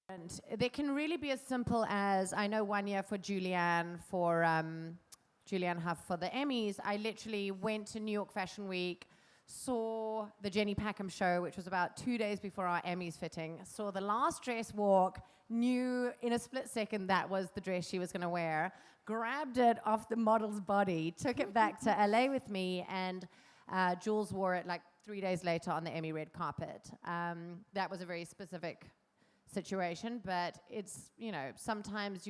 And they can really be as simple as, I know one year for Julianne, for Julianne Hough for the Emmys, I literally went to New York Fashion Week, saw the Jenny Packham show, which was about 2 days before our Emmys fitting, saw the last dress walk, knew in a split second that was the dress she was going to wear, grabbed it off the model's body, took it back to LA with me, and Jules wore it like 3 days later on the Emmy red carpet. That was a very specific situation, but it's, you know, sometimes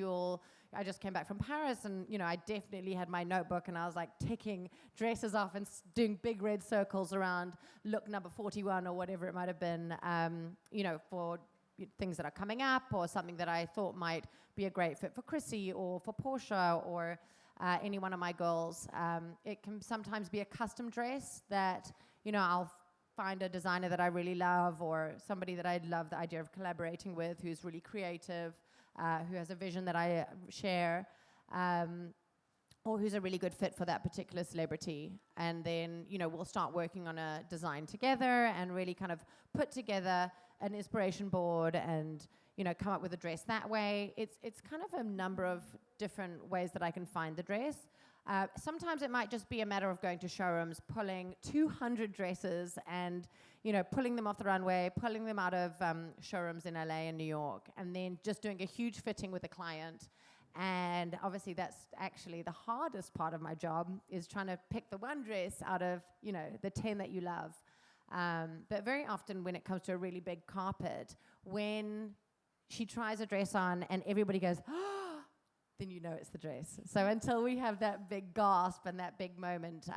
I just came back from Paris and, you know, I definitely had my notebook and I was like ticking dresses off and doing big red circles around look number 41 or whatever it might have been, you know, for things that are coming up or something that I thought might be a great fit for Chrissy or for Portia or any one of my girls. It can sometimes be a custom dress that, you know, I'll find a designer that I really love or somebody that I love the idea of collaborating with who's really creative, who has a vision that I share, or who's a really good fit for that particular celebrity. And then, you know, we'll start working on a design together and really kind of put together an inspiration board and, you know, come up with a dress that way. It's kind of a number of different ways that I can find the dress. Sometimes it might just be a matter of going to showrooms, pulling 200 dresses and, you know, pulling them off the runway, pulling them out of showrooms in LA and New York, and then just doing a huge fitting with a client. And obviously that's actually the hardest part of my job, is trying to pick the one dress out of, you know, the 10 that you love. But very often when it comes to a really big carpet, when she tries a dress on and everybody goes, oh, then you know it's the dress. So until we have that big gasp and that big moment,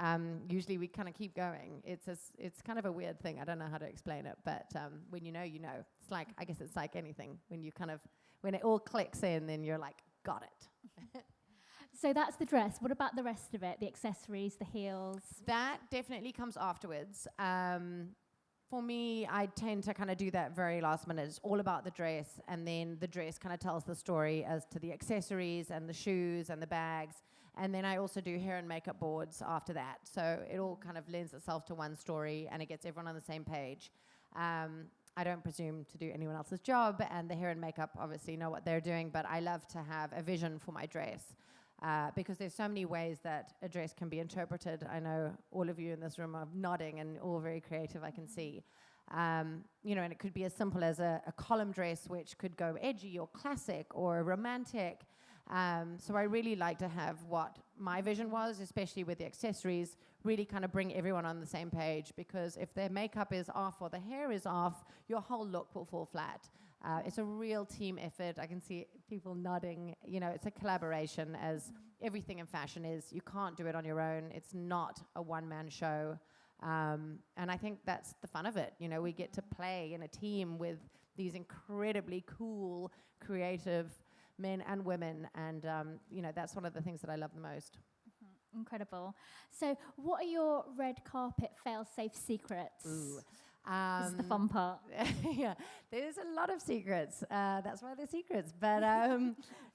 usually we kind of keep going. It's kind of a weird thing. I don't know how to explain it, but when you know, you know. It's like, I guess it's like anything. When it all clicks in, then you're like, got it. So that's the dress. What about the rest of it? The accessories, the heels? That definitely comes afterwards. For me, I tend to kind of do that very last minute. It's all about the dress, and then the dress kind of tells the story as to the accessories and the shoes and the bags. And then I also do hair and makeup boards after that. So it all kind of lends itself to one story, and it gets everyone on the same page. I don't presume to do anyone else's job, and the hair and makeup obviously know what they're doing, but I love to have a vision for my dress. Because there's so many ways that a dress can be interpreted. I know all of you in this room are nodding and all very creative, I can see. You know, and it could be as simple as a column dress, which could go edgy or classic or romantic. So I really like to have what my vision was, especially with the accessories, really kind of bring everyone on the same page, because if their makeup is off or the hair is off, your whole look will fall flat. It's a real team effort. I can see people nodding. You know, it's a collaboration, as everything in fashion is. You can't do it on your own. It's not a one-man show. And I think that's the fun of it. You know, we get to play in a team with these incredibly cool, creative men and women. And, you know, that's one of the things that I love the most. Incredible. So what are your red carpet fail-safe secrets? Ooh. This is the fun part. Yeah, there's a lot of secrets. That's why they're secrets. But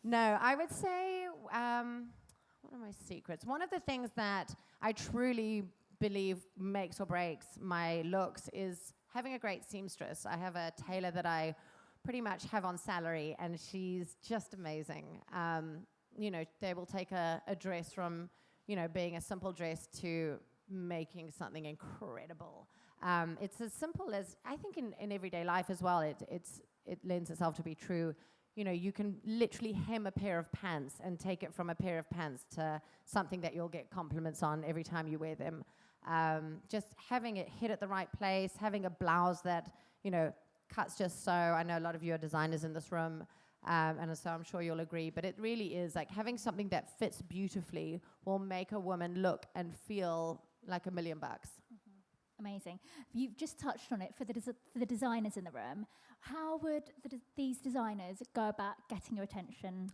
no, I would say, what are my secrets? One of the things that I truly believe makes or breaks my looks is having a great seamstress. I have a tailor that I pretty much have on salary, and she's just amazing. You know, they will take a dress from, you know, being a simple dress to making something incredible. It's as simple as, I think in everyday life as well, it lends itself to be true. You know, you can literally hem a pair of pants and take it from a pair of pants to something that you'll get compliments on every time you wear them. Just having it hit at the right place, having a blouse that, you know, cuts just so. I know a lot of you are designers in this room, and so I'm sure you'll agree, but it really is like having something that fits beautifully will make a woman look and feel like $1 million. Amazing. You've just touched on it for the designers in the room. How would these designers go about getting your attention?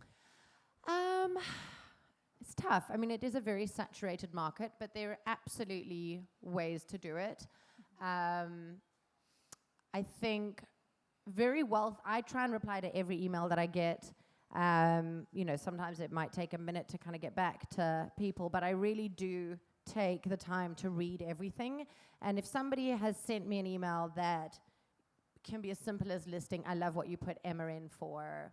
It's tough. I mean, it is a very saturated market, but there are absolutely ways to do it. I think I try and reply to every email that I get. You know, sometimes it might take a minute to kind of get back to people, but I really do take the time to read everything. And if somebody has sent me an email that can be as simple as listing, I love what you put Emma in for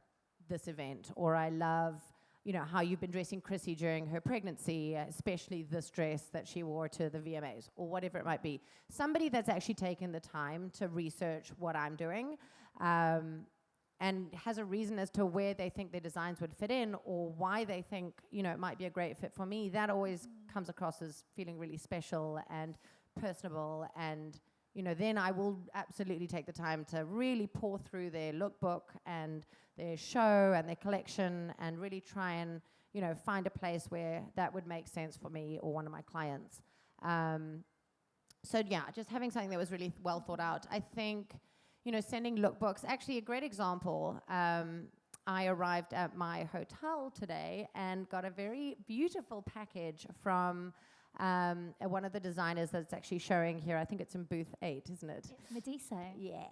this event, or I love, you know, how you've been dressing Chrissy during her pregnancy, especially this dress that she wore to the VMAs, or whatever it might be. Somebody that's actually taken the time to research what I'm doing, and has a reason as to where they think their designs would fit in, or why they think, you know, it might be a great fit for me. That always comes across as feeling really special and personable, and you know, then I will absolutely take the time to really pour through their lookbook and their show and their collection, and really try and, you know, find a place where that would make sense for me or one of my clients. So yeah, just having something that was really well thought out. I think, you know, sending lookbooks, actually a great example. I arrived at my hotel today and got a very beautiful package from one of the designers that's actually showing here. I think it's in booth 8, isn't it? It's Mediso. Yeah.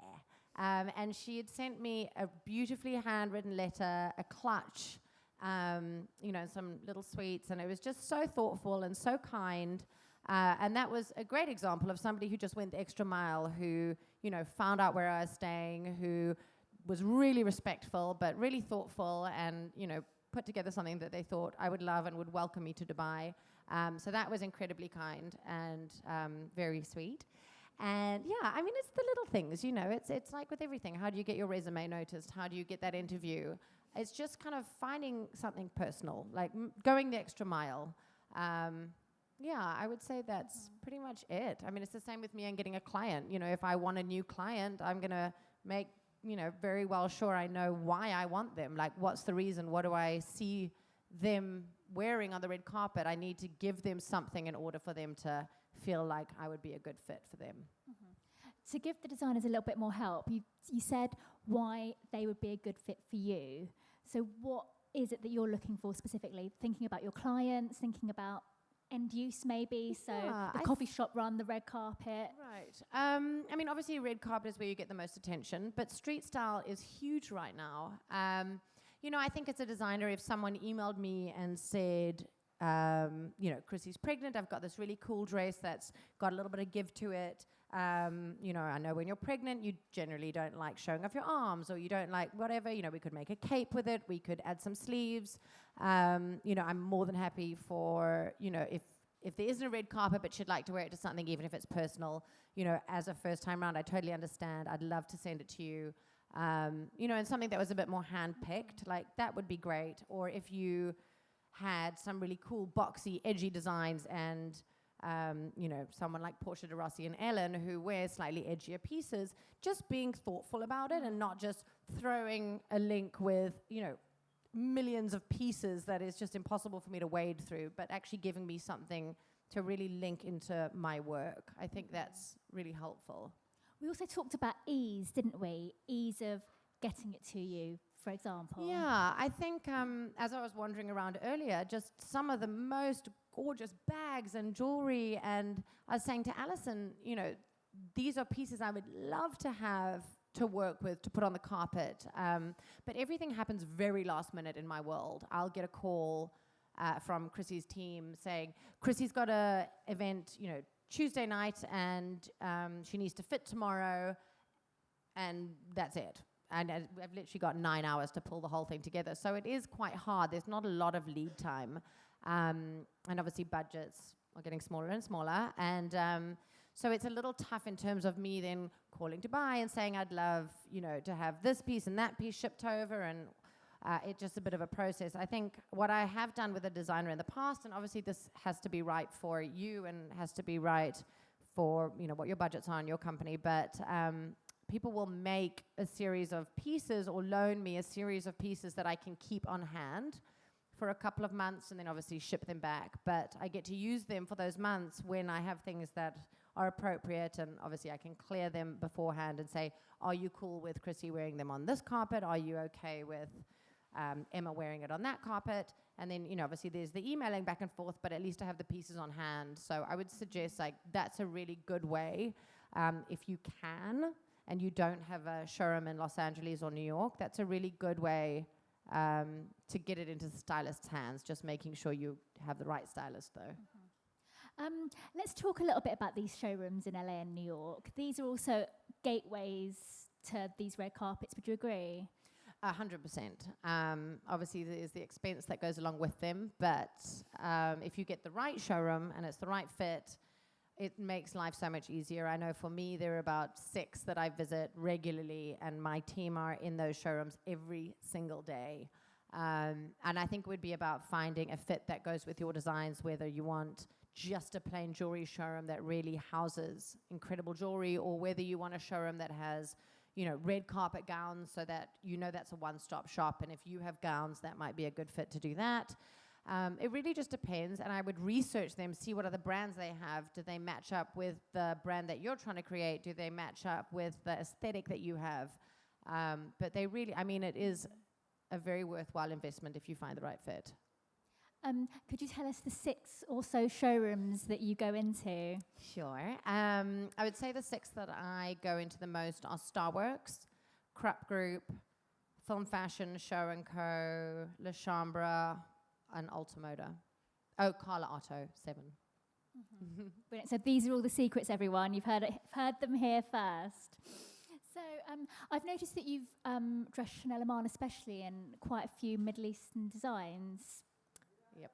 And she had sent me a beautifully handwritten letter, a clutch, you know, some little sweets, and it was just so thoughtful and so kind. And that was a great example of somebody who just went the extra mile, who, you know, found out where I was staying, who was really respectful but really thoughtful, and, you know, put together something that they thought I would love and would welcome me to Dubai. So that was incredibly kind and very sweet. And yeah, I mean, it's the little things, you know, it's like with everything. How do you get your resume noticed? How do you get that interview? It's just kind of finding something personal, like going the extra mile. Yeah, I would say that's pretty much it. I mean, it's the same with me and getting a client. You know, if I want a new client, I'm going to make, you know, very well sure I know why I want them. Like, what's the reason? What do I see them wearing on the red carpet? I need to give them something in order for them to feel like I would be a good fit for them. Mm-hmm. To give the designers a little bit more help, you said why they would be a good fit for you. So what is it that you're looking for specifically? Thinking about your clients, thinking about end use maybe, so the coffee shop run, the red carpet. Right. I mean, obviously red carpet is where you get the most attention, but street style is huge right now. You know, I think as a designer, if someone emailed me and said, you know, Chrissy's pregnant, I've got this really cool dress that's got a little bit of give to it. You know, I know when you're pregnant, you generally don't like showing off your arms, or you don't like whatever. You know, we could make a cape with it. We could add some sleeves. You know, I'm more than happy for, you know, if there isn't a red carpet, but she'd like to wear it to something, even if it's personal, you know, as a first time round, I totally understand. I'd love to send it to you. You know, and something that was a bit more hand-picked, like that would be great. Or if you had some really cool, boxy, edgy designs, and you know, someone like Portia de Rossi and Ellen who wear slightly edgier pieces, just being thoughtful about it and not just throwing a link with, you know, millions of pieces that is just impossible for me to wade through, but actually giving me something to really link into my work. I think that's really helpful. We also talked about ease, didn't we? Ease of getting it to you, for example. Yeah, I think as I was wandering around earlier, just some of the most gorgeous bags and jewelry, and I was saying to Alison, you know, these are pieces I would love to have to work with, to put on the carpet. But everything happens very last minute in my world. I'll get a call from Chrissy's team saying, Chrissy's got a event, you know, Tuesday night, and she needs to fit tomorrow, and that's it. And I've literally got 9 hours to pull the whole thing together. So it is quite hard. There's not a lot of lead time. And obviously budgets are getting smaller and smaller. And so it's a little tough in terms of me then calling Dubai and saying I'd love, you know, to have this piece and that piece shipped over, and it's just a bit of a process. I think what I have done with a designer in the past, and obviously this has to be right for you and has to be right for, you know, what your budgets are in your company, but people will make a series of pieces or loan me a series of pieces that I can keep on hand for a couple of months and then obviously ship them back. But I get to use them for those months when I have things that are appropriate, and obviously I can clear them beforehand and say, are you cool with Chrissy wearing them on this carpet? Are you okay with Emma wearing it on that carpet? And then, you know, obviously there's the emailing back and forth, but at least I have the pieces on hand. So I would suggest, like, that's a really good way. If you can, and you don't have a showroom in Los Angeles or New York, that's a really good way to get it into the stylist's hands, just making sure you have the right stylist, though. Mm-hmm. Let's talk a little bit about these showrooms in LA and New York. These are also gateways to these red carpets. Would you agree? 100%. Obviously, there's the expense that goes along with them, but if you get the right showroom and it's the right fit, it makes life so much easier. I know for me, there are about 6 that I visit regularly, and my team are in those showrooms every single day. And I think it would be about finding a fit that goes with your designs, whether you want just a plain jewelry showroom that really houses incredible jewelry, or whether you want a showroom that has, you know, red carpet gowns, so that you know that's a one-stop shop. And if you have gowns, that might be a good fit to do that. It really just depends, and I would research them, see what other brands they have. Do they match up with the brand that you're trying to create? Do they match up with the aesthetic that you have? But they really, I mean, it is a very worthwhile investment if you find the right fit. Could you tell us the 6 or so showrooms that you go into? Sure. I would say the 6 that I go into the most are Starworks, Krupp Group, Film Fashion, Show & Co., Le Chambre, and Ultimoda. Oh, Carla Otto, 7. Brilliant. So these are all the secrets, everyone. You've heard them here first. So I've noticed that you've dressed Chanel Iman especially in quite a few Middle Eastern designs. Yep.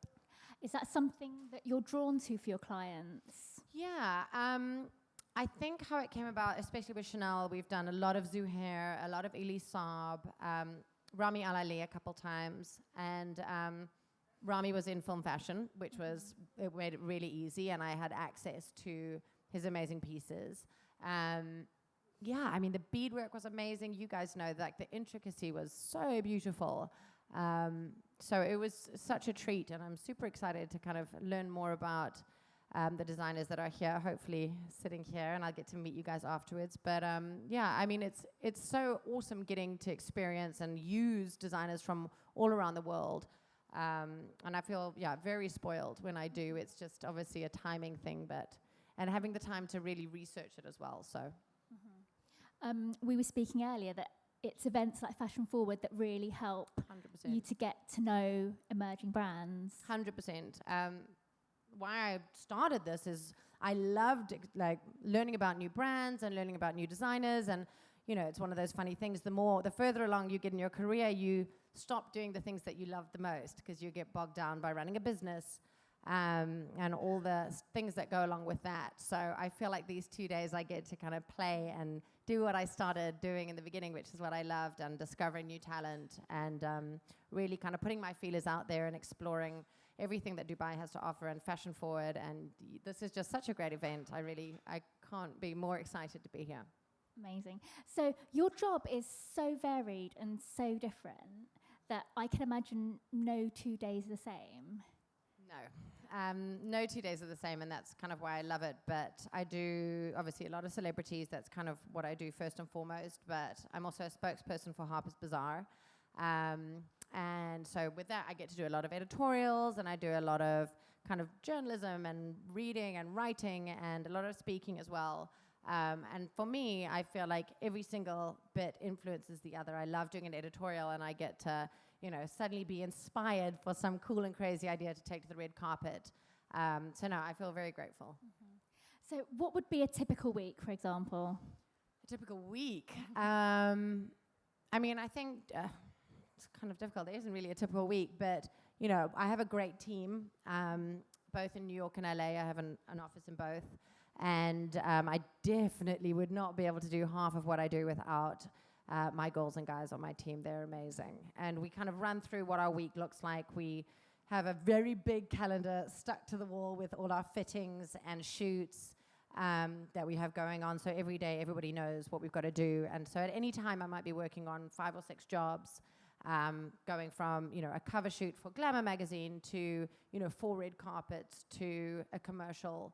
Is that something that you're drawn to for your clients? Yeah. I think how it came about, especially with Chanel, we've done a lot of Zuhair, a lot of Elie Saab, Rami Al Ali a couple times, and Rami was in Film Fashion, which was, it made it really easy, and I had access to his amazing pieces. Yeah, I mean, the beadwork was amazing. You guys know that the intricacy was so beautiful. So it was such a treat, and I'm super excited to kind of learn more about the designers that are here, hopefully sitting here, and I'll get to meet you guys afterwards. But yeah, I mean, it's so awesome getting to experience and use designers from all around the world. And I feel, yeah, very spoiled when I do. It's just obviously a timing thing, and having the time to really research it as well, so. We were speaking earlier that it's events like Fashion Forward that really help 100%. you to get to know emerging brands. 100%. Why I started this is I loved like learning about new brands and learning about new designers, and you know, it's one of those funny things. The further along you get in your career, you stop doing the things that you love the most because you get bogged down by running a business and all the things that go along with that. So I feel like these 2 days I get to kind of play and do what I started doing in the beginning, which is what I loved, and discovering new talent, and really kind of putting my feelers out there and exploring everything that Dubai has to offer and Fashion Forward. And this is just such a great event. I can't be more excited to be here. Amazing. So your job is so varied and so different that I can imagine no 2 days are the same. No 2 days are the same, and that's kind of why I love it. But I do, obviously, a lot of celebrities. That's kind of what I do first and foremost. But I'm also a spokesperson for Harper's Bazaar. And so with that, I get to do a lot of editorials, and I do a lot of kind of journalism and reading and writing and a lot of speaking as well. And for me, I feel like every single bit influences the other. I love doing an editorial, and I get to, you know, suddenly be inspired for some cool and crazy idea to take to the red carpet. So no, I feel very grateful. So what would be a typical week, for example? A typical week? I mean, I think it's kind of difficult. There isn't really a typical week, but, you know, I have a great team, both in New York and LA. I have an office in both. And I definitely would not be able to do half of what I do without my girls and guys on my team. They're amazing. And we kind of run through what our week looks like. We have a very big calendar stuck to the wall with all our fittings and shoots that we have going on. So every day, everybody knows what we've got to do. And so at any time, I might be working on 5 or 6 jobs, going from, you know, a cover shoot for Glamour magazine to, you know, 4 red carpets to a commercial.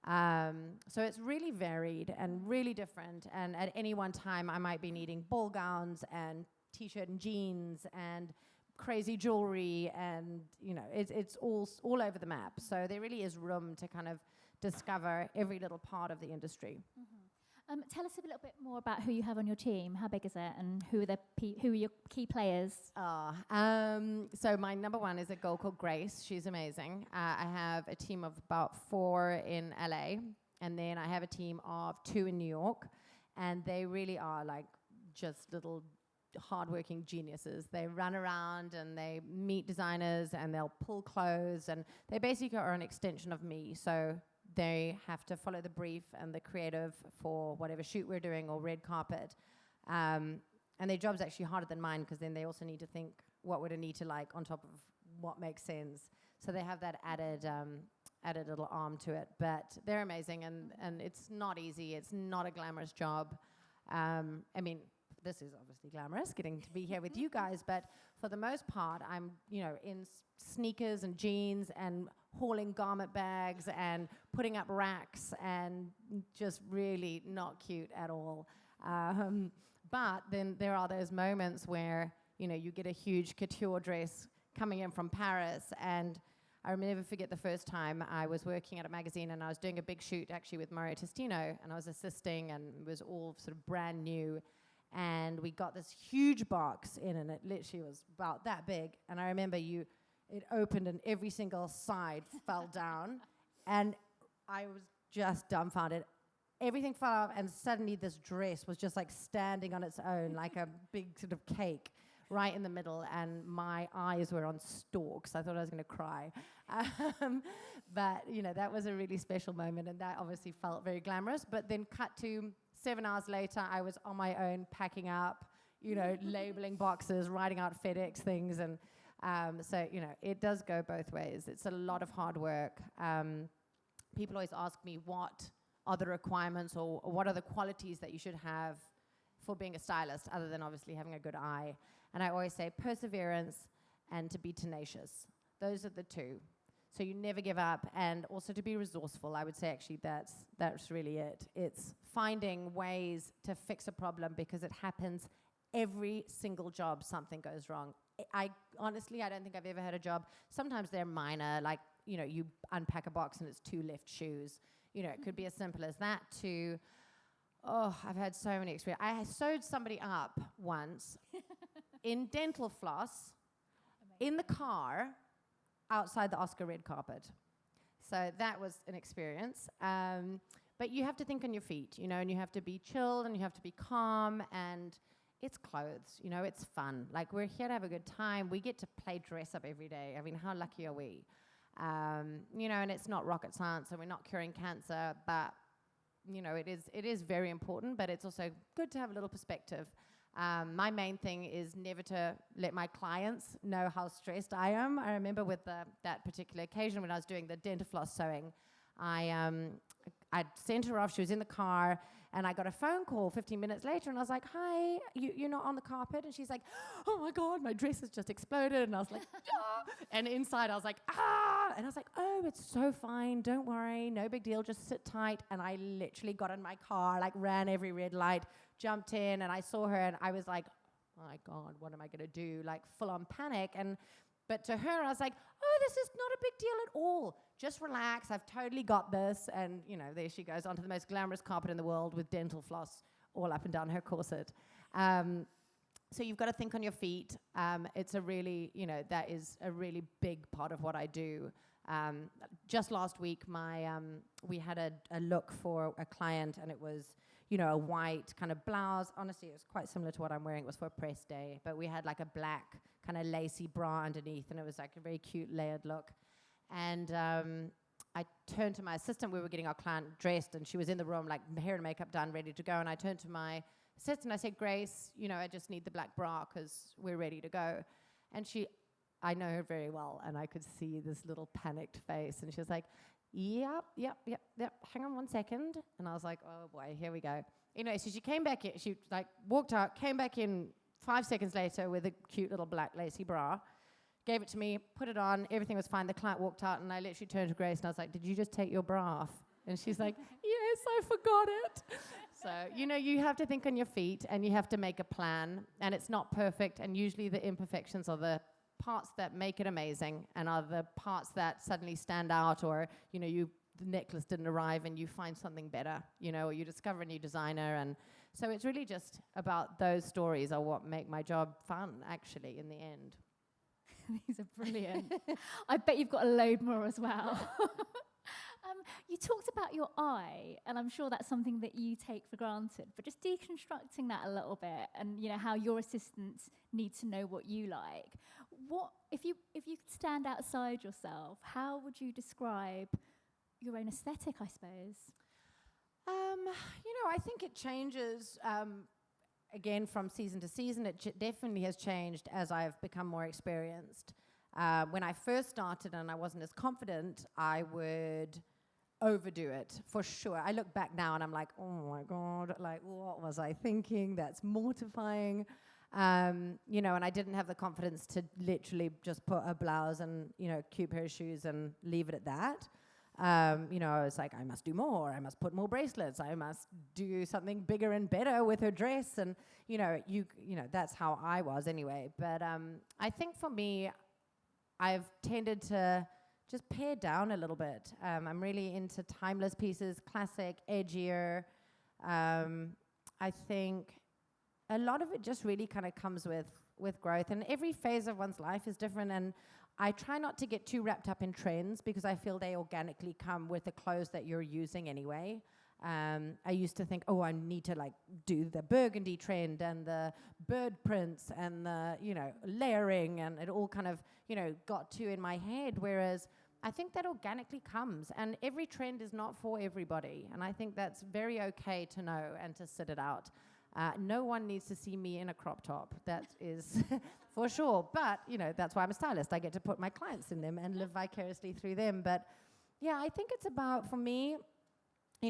So it's really varied and really different. And at any one time, I might be needing ball gowns and T-shirt and jeans and crazy jewelry, and you know, it's all over the map. So there really is room to kind of discover every little part of the industry. Tell us a little bit more about who you have on your team. How big is it, and who are your key players? So my number one is a girl called Grace. She's amazing. I have a team of about 4 in LA, and then I have a team of 2 in New York, and they really are like just little hardworking geniuses. They run around and they meet designers and they'll pull clothes, and they basically are an extension of me. So they have to follow the brief and the creative for whatever shoot we're doing or red carpet. And their job's actually harder than mine, because then they also need to think, what would Anita like, on top of what makes sense. So they have that added little arm to it. But they're amazing, and it's not easy. It's not a glamorous job. I mean, this is obviously glamorous, getting to be here with you guys, but for the most part, I'm, in sneakers and jeans and hauling garment bags and putting up racks, and just really not cute at all. But then there are those moments where, you get a huge couture dress coming in from Paris, and I'll never forget the first time I was working at a magazine, and I was doing a big shoot actually with Mario Testino, and I was assisting, and it was all sort of brand new. And we got this huge box in, and it literally was about that big. And I remember it opened and every single side fell down. And I was just dumbfounded. Everything fell off, and suddenly this dress was just like standing on its own, like a big sort of cake right in the middle. And my eyes were on stalks. I thought I was going to cry. But, that was a really special moment, and that obviously felt very glamorous. But then cut to 7 hours later, I was on my own, packing up, labeling boxes, writing out FedEx things. And so, it does go both ways. It's a lot of hard work. People always ask me, what are the requirements, or what are the qualities that you should have for being a stylist, other than obviously having a good eye? And I always say perseverance and to be tenacious. Those are the two. So you never give up, and also to be resourceful. I would say actually that's really it. It's finding ways to fix a problem, because it happens every single job. Something goes wrong. I honestly don't think I've ever had a job. Sometimes they're minor, like you unpack a box and it's 2 left shoes. It could be as simple as that to, I've had so many experiences. I sewed somebody up once in dental floss in the car outside the Oscar red carpet. So that was an experience. But you have to think on your feet, and you have to be chilled, and you have to be calm, and it's clothes, it's fun. Like, we're here to have a good time. We get to play dress up every day. I mean, how lucky are we? And it's not rocket science, and we're not curing cancer, but, it is very important, but it's also good to have a little perspective. My main thing is never to let my clients know how stressed I am. I remember with that particular occasion when I was doing the dentifloss sewing, I'd sent her off. She was in the car, and I got a phone call 15 minutes later, and I was like, hi, you're not on the carpet? And she's like, oh my God, my dress has just exploded. And I was like, ah. And inside I was like, ah. And I was like, oh, it's so fine. Don't worry. No big deal. Just sit tight. And I literally got in my car, like ran every red light, jumped in, and I saw her, and I was like, oh my God, what am I going to do? Like, full on panic. But to her, I was like, oh, this is not a big deal at all. Just relax. I've totally got this. And, there she goes onto the most glamorous carpet in the world with dental floss all up and down her corset. So you've got to think on your feet. It's a really, that is a really big part of what I do. Just last week, we had a look for a client, and it was, a white kind of blouse. Honestly, it was quite similar to what I'm wearing. It was for a press day, but we had like a black kind of lacy bra underneath, and it was like a very cute layered look. And I turned to my assistant. We were getting our client dressed, and she was in the room, like hair and makeup done, ready to go. And I turned to my assistant. I said, Grace, I just need the black bra because we're ready to go. And I know her very well, and I could see this little panicked face. And she was like, yep. Hang on 1 second. And I was like, oh boy, here we go. Anyway, so she came back in. She walked out, came back in 5 seconds later with a cute little black lacy bra. Gave it to me, put it on, everything was fine. The client walked out, and I literally turned to Grace, and I was like, did you just take your bra off? And she's like, yes, I forgot it. So, you have to think on your feet, and you have to make a plan, and it's not perfect, and usually the imperfections are the parts that make it amazing, and are the parts that suddenly stand out, or, the necklace didn't arrive, and you find something better, or you discover a new designer. And so it's really just about those stories are what make my job fun, actually, in the end. These are brilliant. I bet you've got a load more as well. You talked about your eye, and I'm sure that's something that you take for granted, but just deconstructing that a little bit and, you know, how your assistants need to know what you like. What, if you could stand outside yourself, how would you describe your own aesthetic, I suppose? I think it changes, again, from season to season. It definitely has changed as I've become more experienced. When I first started and I wasn't as confident, I would overdo it, for sure. I look back now and I'm like, oh my God, like, what was I thinking? That's mortifying. And I didn't have the confidence to literally just put a blouse and, cute pair of shoes and leave it at that. I was like, I must do more. I must put more bracelets. I must do something bigger and better with her dress. And, that's how I was anyway. But I think for me, I've tended to just pare down a little bit. I'm really into timeless pieces, classic, edgier. I think a lot of it just really kind of comes with growth. And every phase of one's life is different. And I try not to get too wrapped up in trends because I feel they organically come with the clothes that you're using anyway. I used to think, I need to do the burgundy trend and the bird prints and the, layering, and it all kind of, got too in my head. Whereas I think that organically comes, and every trend is not for everybody. And I think that's very okay to know and to sit it out. No one needs to see me in a crop top. That is for sure. But, that's why I'm a stylist. I get to put my clients in them and live vicariously through them. But yeah, I think it's about, for me,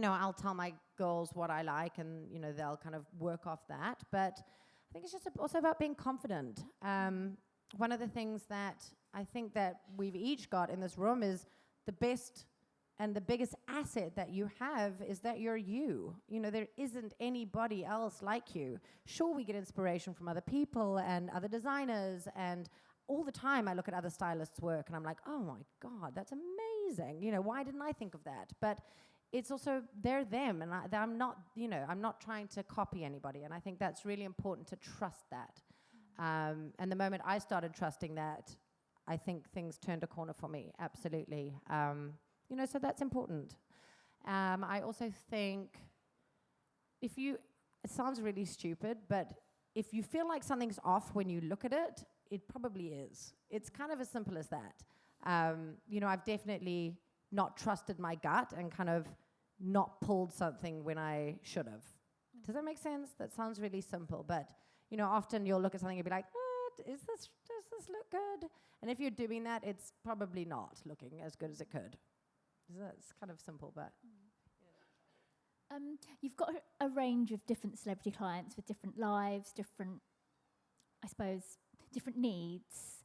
I'll tell my girls what I like and, they'll kind of work off that. But I think it's just also about being confident. One of the things that I think that we've each got in this room is the best and the biggest asset that you have is that you're you. There isn't anybody else like you. Sure, we get inspiration from other people and other designers, and all the time I look at other stylists' work and I'm like, oh my God, that's amazing. Why didn't I think of that? But it's also, they're them, and I'm not trying to copy anybody, and I think that's really important to trust that. And the moment I started trusting that, I think things turned a corner for me, absolutely. So that's important. I also think it sounds really stupid, but if you feel like something's off when you look at it, it probably is. It's kind of as simple as that. I've definitely not trusted my gut and kind of not pulled something when I should have. Does that make sense? That sounds really simple, but often you'll look at something and be like, does this look good? And if you're doing that, it's probably not looking as good as it could. It's kind of simple, but... You've got a range of different celebrity clients with different lives, different needs.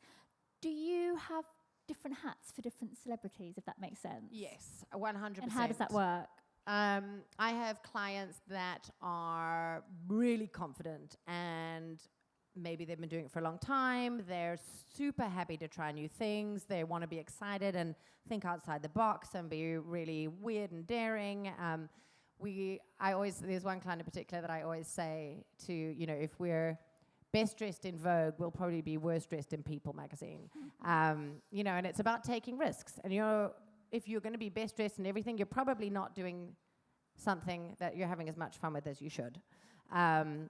Do you have different hats for different celebrities, if that makes sense? Yes, 100%. And how does that work? I have clients that are really confident, and maybe they've been doing it for a long time. They're super happy to try new things. They want to be excited and think outside the box and be really weird and daring. There's one client in particular that I always say to, if we're best dressed in Vogue, we'll probably be worst dressed in People magazine. And it's about taking risks. And if you're going to be best dressed in everything, you're probably not doing something that you're having as much fun with as you should. I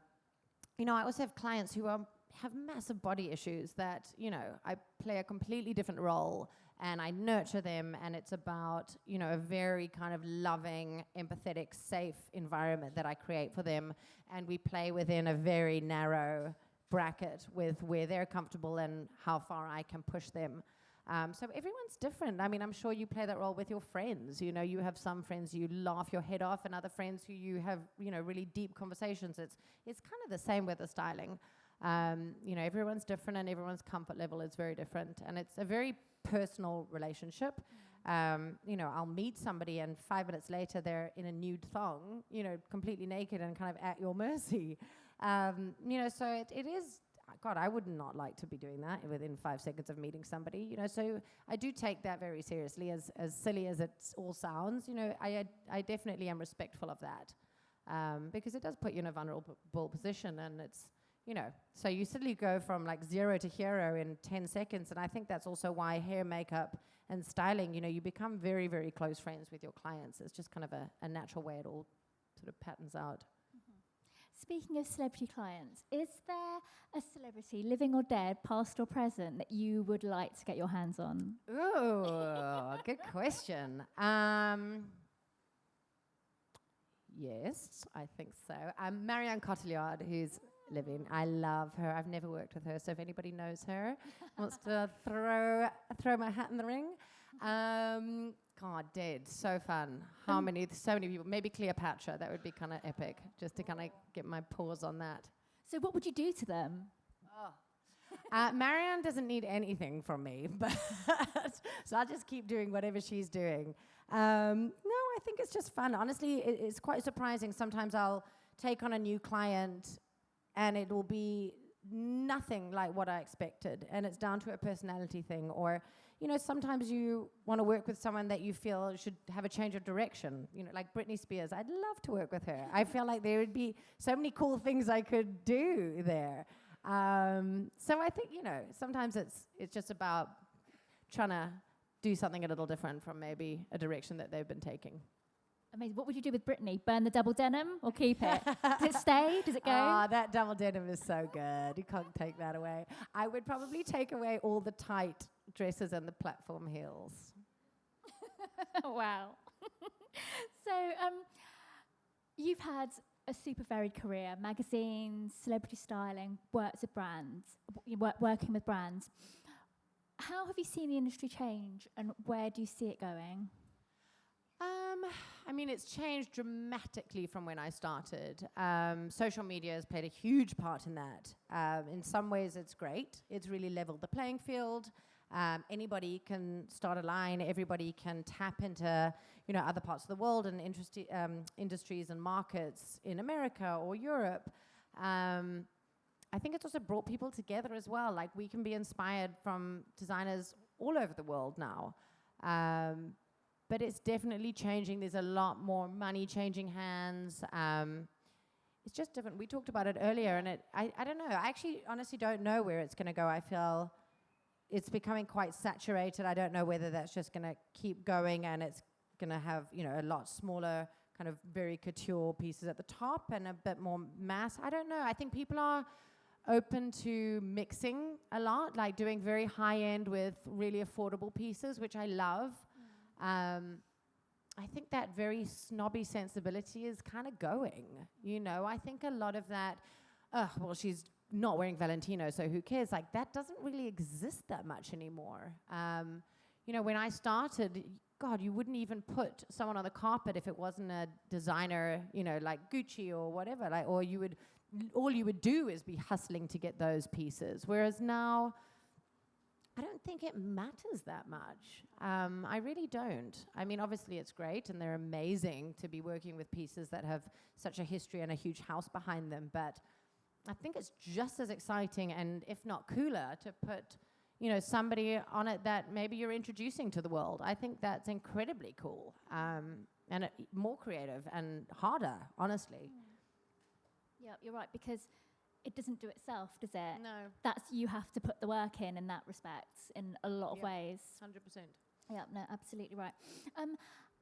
also have clients who have massive body issues that, I play a completely different role and I nurture them, and it's about, a very kind of loving, empathetic, safe environment that I create for them, and we play within a very narrow bracket with where they're comfortable and how far I can push them. So everyone's different. I mean, I'm sure you play that role with your friends. You have some friends you laugh your head off, and other friends who you have, really deep conversations. It's kind of the same with the styling. Everyone's different, and everyone's comfort level is very different, and it's a very personal relationship. I'll meet somebody, and 5 minutes later they're in a nude thong, completely naked and kind of at your mercy. So it is. God, I would not like to be doing that within 5 seconds of meeting somebody, so I do take that very seriously, as silly as it all sounds. I definitely am respectful of that, because it does put you in a vulnerable position, and it's, so you suddenly go from like 0 to hero in 10 seconds. And I think that's also why hair, makeup, and styling, you become very, very close friends with your clients. It's just kind of a natural way it all sort of patterns out. Speaking of celebrity clients, is there a celebrity, living or dead, past or present, that you would like to get your hands on? Ooh, good question. Yes, I think so. Marianne Cotillard, who's living. I love her. I've never worked with her, so if anybody knows her, wants to throw my hat in the ring. God, dead. So fun. So many people. Maybe Cleopatra. That would be kind of epic, just to kind of get my paws on that. So what would you do to them? Marianne doesn't need anything from me, but so I'll just keep doing whatever she's doing. No, I think it's just fun. Honestly, it's quite surprising. Sometimes I'll take on a new client and it will be nothing like what I expected, and it's down to a personality thing. Or, sometimes you want to work with someone that you feel should have a change of direction. Like Britney Spears. I'd love to work with her. I feel like there would be so many cool things I could do there. So I think, sometimes it's just about trying to do something a little different from maybe a direction that they've been taking. Amazing. What would you do with Britney? Burn the double denim or keep it? Does it stay? Does it go? Oh, that double denim is so good. You can't take that away. I would probably take away all the tight dresses and the platform heels. Wow. So you've had a super varied career, magazines, celebrity styling, working with brands. How have you seen the industry change, and where do you see it going? It's changed dramatically from when I started. Social media has played a huge part in that. In some ways, it's great. It's really leveled the playing field. Anybody can start a line. Everybody can tap into, other parts of the world and industries and markets in America or Europe. I think it's also brought people together as well. Like, we can be inspired from designers all over the world now. But it's definitely changing. There's a lot more money changing hands. It's just different. We talked about it earlier, and I don't know. I actually honestly don't know where it's going to go. I feel it's becoming quite saturated. I don't know whether that's just going to keep going and it's going to have, a lot smaller kind of very couture pieces at the top and a bit more mass. I don't know. I think people are open to mixing a lot, like doing very high-end with really affordable pieces, which I love. I think that very snobby sensibility is kind of going, I think a lot of that, she's not wearing Valentino, so who cares? Like, that doesn't really exist that much anymore. When I started, God, you wouldn't even put someone on the carpet if it wasn't a designer, like Gucci or whatever, or all you would do is be hustling to get those pieces. Whereas now, I don't think it matters that much. I really don't. Obviously it's great and they're amazing to be working with pieces that have such a history and a huge house behind them, but I think it's just as exciting and if not cooler to put, somebody on it that maybe you're introducing to the world. I think that's incredibly cool and more creative and harder, honestly. Yeah, you're right, because it doesn't do itself, does it? No. You have to put the work in that respect in a lot of ways. 100%. Yeah, no, absolutely right.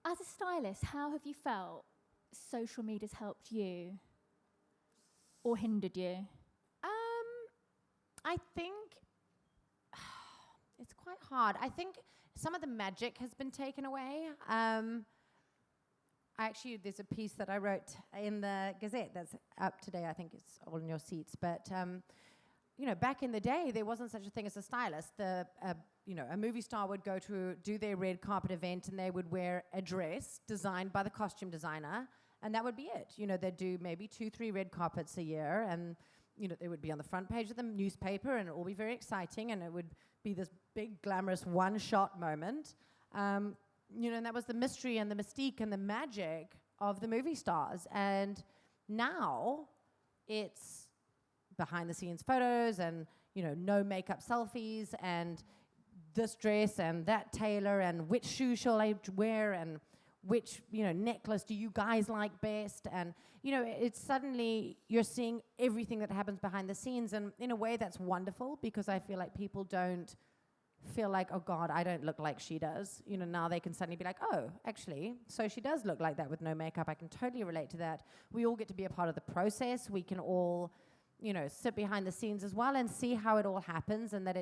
As a stylist, how have you felt social media's helped you or hindered you? I think it's quite hard. I think some of the magic has been taken away. Actually, there's a piece that I wrote in the Gazette that's up today. I think it's all in your seats. But, back in the day, there wasn't such a thing as a stylist. A movie star would go to do their red carpet event, and they would wear a dress designed by the costume designer, and that would be it. They'd do maybe 2-3 red carpets a year, and, they would be on the front page of the newspaper, and it would all be very exciting, and it would be this big, glamorous one-shot moment. And that was the mystery and the mystique and the magic of the movie stars. And now it's behind-the-scenes photos and, no makeup selfies and this dress and that tailor and which shoe shall I wear and which, necklace do you guys like best? And, it's suddenly you're seeing everything that happens behind the scenes. And in a way, that's wonderful because I feel like people don't feel like, oh God, I don't look like she does. Now they can suddenly be like, oh, actually, so she does look like that with no makeup. I can totally relate to that. We all get to be a part of the process. We can all, sit behind the scenes as well and see how it all happens and that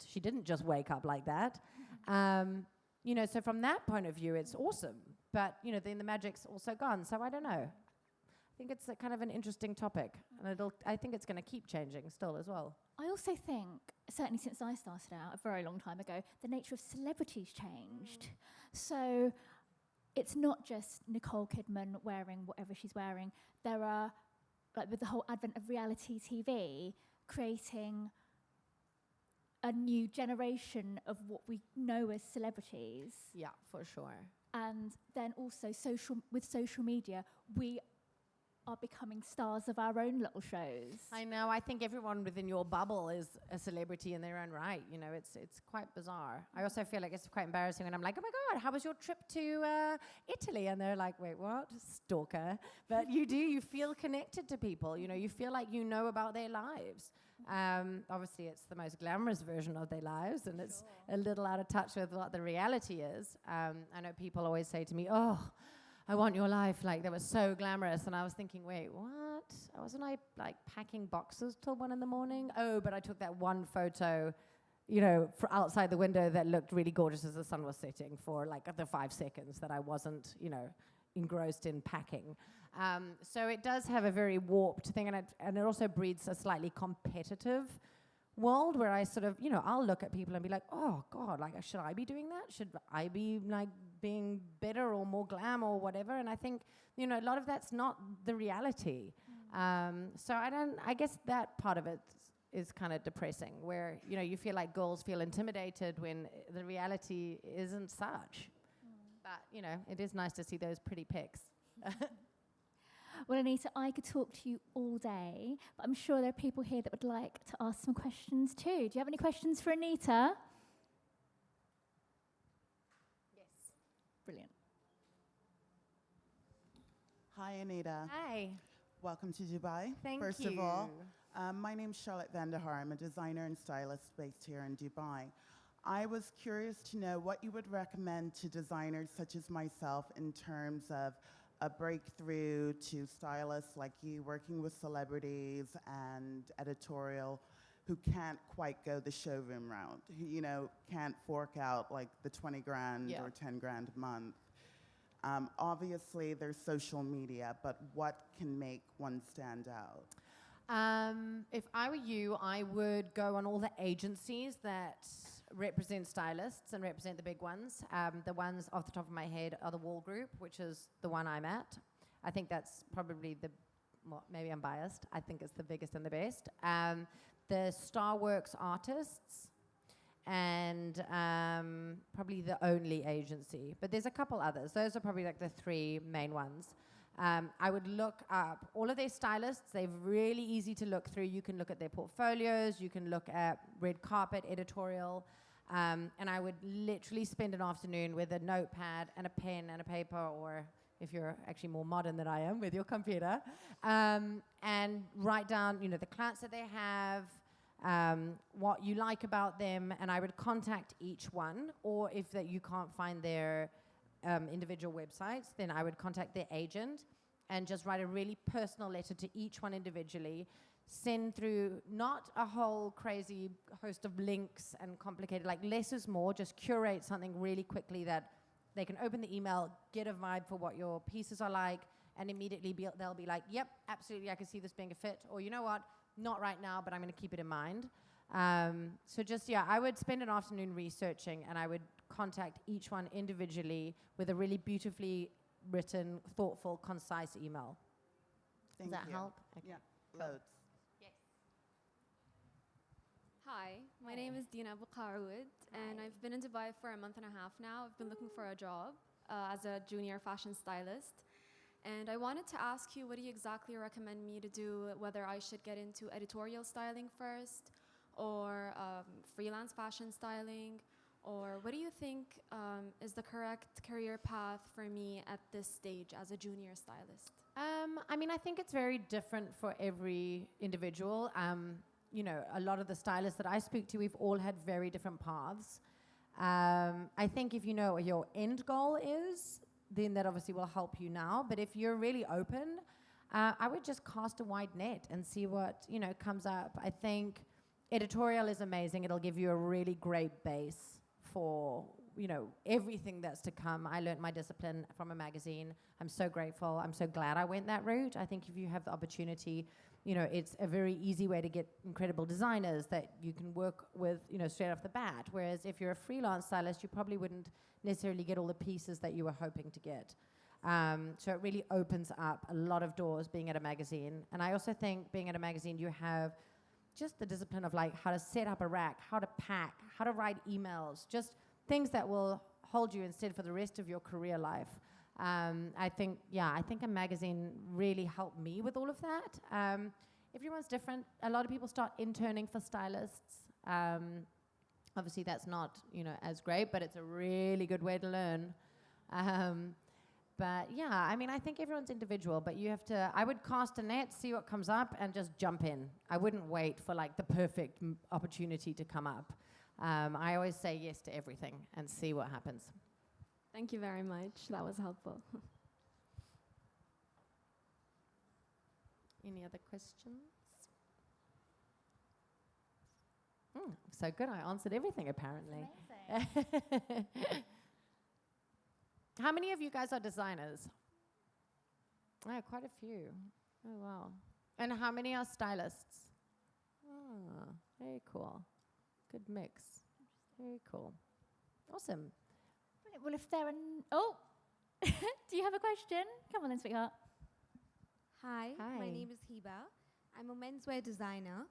she didn't just wake up like that. So from that point of view, it's awesome. But, then the magic's also gone. So I don't know. I think it's a kind of an interesting topic. And I think it's going to keep changing still as well. I also think, certainly since I started out a very long time ago, the nature of celebrities changed. So it's not just Nicole Kidman wearing whatever she's wearing. There are, like with the whole advent of reality TV, creating a new generation of what we know as celebrities. Yeah, for sure. And then also with social media, we are becoming stars of our own little shows. I know. I think everyone within your bubble is a celebrity in their own right. It's quite bizarre. I also feel like it's quite embarrassing when I'm like, oh my God, how was your trip to Italy? And they're like, wait, what? Stalker. But you feel connected to people. You feel like you know about their lives. Obviously, it's the most glamorous version of their lives, and it's a little out of touch with what the reality is. I know people always say to me, oh, I want your life, like that was so glamorous. And I was thinking, wait, what? Wasn't I like packing boxes till 1 a.m? Oh, but I took that one photo, for outside the window that looked really gorgeous as the sun was setting for like the 5 seconds that I wasn't, engrossed in packing. So it does have a very warped thing, and it also breeds a slightly competitive world where I sort of, I'll look at people and be like, oh God, like, should I be doing that? Should I be like being better or more glam or whatever? And I think, a lot of that's not the reality. So I guess that part of it is kind of depressing where, you feel like girls feel intimidated when the reality isn't such. But, it is nice to see those pretty pics. Well, Anita, I could talk to you all day, but I'm sure there are people here that would like to ask some questions too. Do you have any questions for Anita? Yes. Brilliant. Hi, Anita. Hi. Welcome to Dubai. Thank First you. of all, my name's Charlotte Vandehar. I'm a designer and stylist based here in Dubai. I was curious to know what you would recommend to designers such as myself in terms of a breakthrough to stylists like you working with celebrities and editorial who can't quite go the showroom route, who, can't fork out like the 20 grand or 10 grand a month. Obviously, there's social media, but what can make one stand out? If I were you, I would go on all the agencies that represent stylists and represent the big ones. The ones off the top of my head are the Wall Group, which is the one I'm at. I think that's probably maybe I'm biased. I think it's the biggest and the best. The Starworks artists, and probably the only agency. But there's a couple others. Those are probably like the 3 main ones. I would look up all of their stylists. They're really easy to look through. You can look at their portfolios. You can look at red carpet, editorial. And I would literally spend an afternoon with a notepad and a pen and a paper, or if you're actually more modern than I am, with your computer, and write down, the clients that they have, what you like about them, and I would contact each one, or if that you can't find their individual websites, then I would contact their agent and just write a really personal letter to each one individually, send through not a whole crazy host of links and complicated, like less is more, just curate something really quickly that they can open the email, get a vibe for what your pieces are like, and immediately they'll be like, yep, absolutely, I can see this being a fit, or you know what, not right now, but I'm going to keep it in mind. So just, I would spend an afternoon researching, and I would contact each one individually with a really beautifully written, thoughtful, concise email. Thank Does that you. help? Okay. Yeah, loads. Yes. Hi, my name is Dina Bukharwood, and I've been in Dubai for a month and a half now. I've been looking for a job as a junior fashion stylist. And I wanted to ask you, what do you exactly recommend me to do, whether I should get into editorial styling first, or freelance fashion styling, Or what do you think is the correct career path for me at this stage as a junior stylist? I mean, I think it's very different for every individual. You know, a lot of the stylists that I speak to, we've all had very different paths. I think if you know what your end goal is, then that obviously will help you now. But if you're really open, I would just cast a wide net and see what, you know, comes up. I think editorial is amazing. It'll give you a really great base for, you know, everything that's to come. I learned my discipline from a magazine. I'm so grateful. I'm so glad I went that route. I think if you have the opportunity, you know, it's a very easy way to get incredible designers that you can work with, you know, straight off the bat. Whereas if you're a freelance stylist, you probably wouldn't necessarily get all the pieces that you were hoping to get. So it really opens up a lot of doors being at a magazine. And I also think being at a magazine, you have just the discipline of like how to set up a rack, how to pack, how to write emails, just things that will hold you instead for the rest of your career life. I think a magazine really helped me with all of that. Everyone's different. A lot of people start interning for stylists. Obviously, that's not, you know, as great, but it's a really good way to learn. But yeah, I mean, I think everyone's individual, but you have to, I would cast a net, see what comes up, and just jump in. I wouldn't wait for like the perfect opportunity to come up. I always say yes to everything and see what happens. Thank you very much. That was helpful. Any other questions? So good, I answered everything apparently. Amazing. How many of you guys are designers? Oh, quite a few. Oh, wow. And how many are stylists? Oh, very cool. Good mix. Very cool. Awesome. Brilliant. Well, if there are do you have a question? Come on then, sweetheart. Hi, Hi. my name is Hiba. I'm a menswear designer,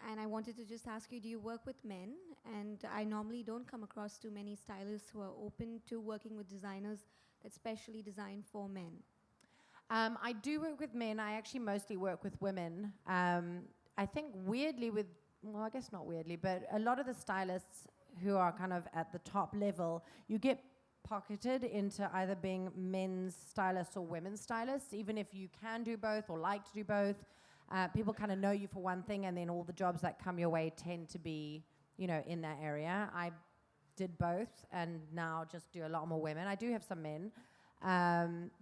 and I wanted to just ask you, do you work with men? And I normally don't come across too many stylists who are open to working with designers that specially design for men. I do work with men. I actually mostly work with women. I think weirdly well, I guess not weirdly, but a lot of the stylists who are kind of at the top level, you get pocketed into either being men's stylists or women's stylists, even if you can do both or like to do both. People kind of know you for one thing, and then all the jobs that come your way tend to be, you know, in that area. I did both, and now just do a lot more women. I do have some men,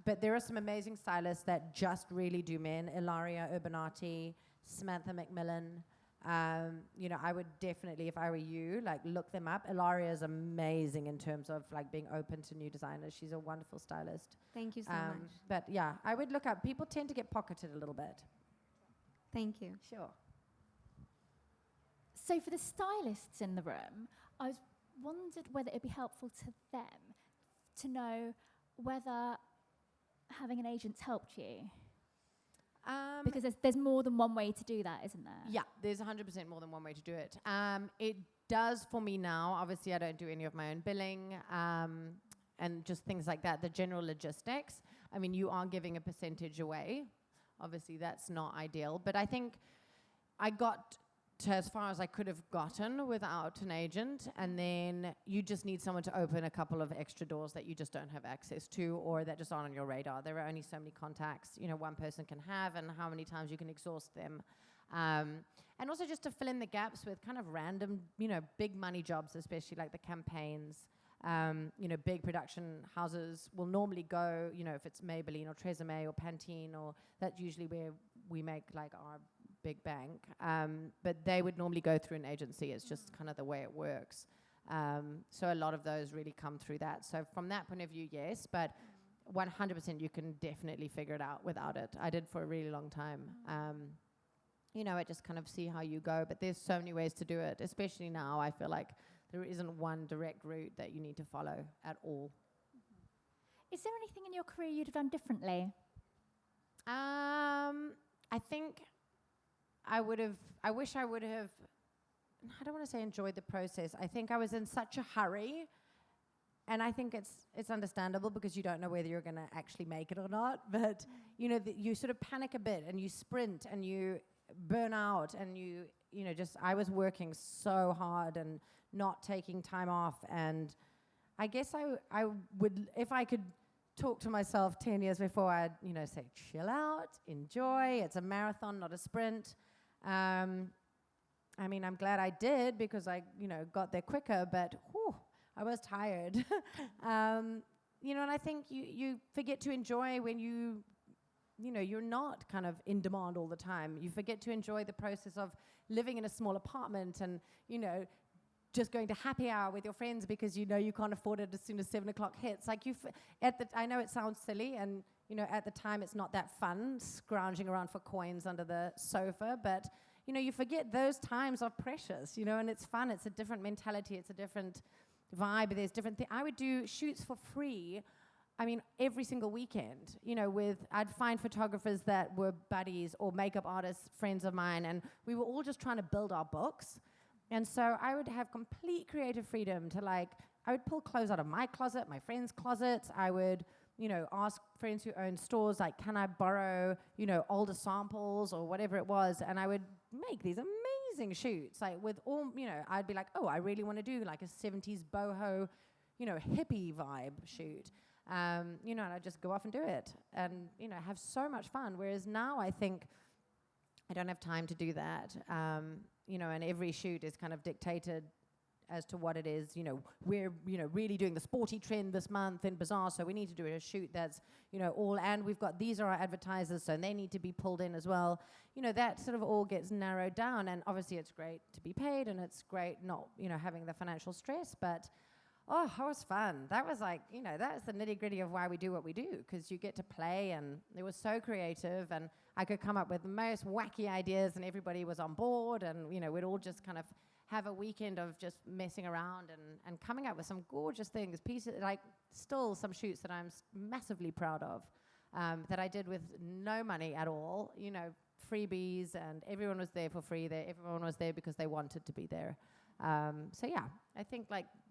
but there are some amazing stylists that just really do men. Ilaria Urbanati, Samantha McMillan. You know, I would definitely, if I were you, like look them up. Ilaria is amazing in terms of like being open to new designers. She's a wonderful stylist. Thank you so much. But yeah, I would look up. People tend to get pocketed a little bit. Thank you. Sure. So for the stylists in the room, I was wondered whether it'd be helpful to them to know whether having an agent's helped you. Because there's more than one way to do that, isn't there? Yeah, there's 100% more than one way to do it. It does for me now. Obviously, I don't do any of my own billing and just things like that, the general logistics. I mean, you are giving a percentage away. Obviously, that's not ideal. But I think I got to as far as I could have gotten without an agent. And then you just need someone to open a couple of extra doors that you just don't have access to or that just aren't on your radar. There are only so many contacts, you know, one person can have and how many times you can exhaust them. And also just to fill in the gaps with kind of random, you know, big money jobs, especially like the campaigns. You know, big production houses will normally go, you know, if it's Maybelline or Tresemme or Pantene, or that's usually where we make like our big bank. But they would normally go through an agency. It's just kind of the way it works. So a lot of those really come through that. So from that point of view, yes, but 100% you can definitely figure it out without it. I did for a really long time. You know, I just kind of see how you go. But there's so many ways to do it, especially now. I feel like there isn't one direct route that you need to follow at all. Is there anything in your career you'd have done differently? I think I wish I would have, I don't want to say enjoyed the process. I think I was in such a hurry, and I think it's understandable because you don't know whether you're going to actually make it or not. But, you know, you sort of panic a bit and you sprint and you burn out and you just I was working so hard and not taking time off. And I guess I would, if I could talk to myself 10 years before, I'd, say, chill out, enjoy. It's a marathon, not a sprint. I mean, I'm glad I did because I, got there quicker, but whew, I was tired. And I think you forget to enjoy when you're not kind of in demand all the time. You forget to enjoy the process of living in a small apartment and, just going to happy hour with your friends because you can't afford it as soon as 7 o'clock hits. Like I know it sounds silly, and at the time it's not that fun scrounging around for coins under the sofa, but you forget those times are precious, and it's fun. It's a different mentality. It's a different vibe. There's different things. I would do shoots for free. I mean, every single weekend, I'd find photographers that were buddies or makeup artists, friends of mine, and we were all just trying to build our books. And so I would have complete creative freedom to I would pull clothes out of my closet, my friends' closets. I would, ask friends who own stores, can I borrow, older samples or whatever it was? And I would make these amazing shoots, with all, I'd be like, oh, I really want to do a 70s boho, hippie vibe shoot. And I'd just go off and do it and, have so much fun. Whereas now I think I don't have time to do that. And every shoot is kind of dictated as to what it is. We're, really doing the sporty trend this month in Bazaar, so we need to do a shoot that's, all, and these are our advertisers, so they need to be pulled in as well. That sort of all gets narrowed down, and obviously it's great to be paid, and it's great not, having the financial stress, but oh, it was fun. That was that's the nitty-gritty of why we do what we do, because you get to play, and it was so creative, and I could come up with the most wacky ideas, and everybody was on board, and, we'd all just kind of have a weekend of just messing around and coming up with some gorgeous things, pieces, still some shoots that I'm massively proud of, that I did with no money at all, freebies, and everyone was there for free there. Everyone was there because they wanted to be there. So yeah, I think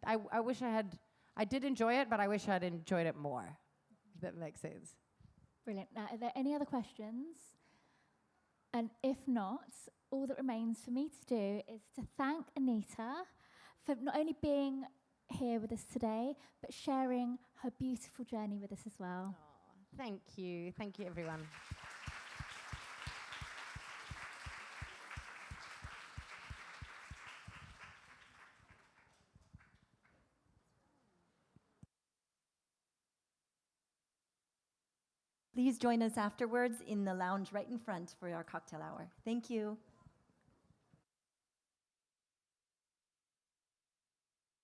I wish I did enjoy it, but I wish I'd enjoyed it more, if that makes sense. Brilliant. Now, are there any other questions? And if not, all that remains for me to do is to thank Anita for not only being here with us today, but sharing her beautiful journey with us as well. Oh, thank you. Thank you, everyone. Please join us afterwards in the lounge right in front for our cocktail hour. Thank you.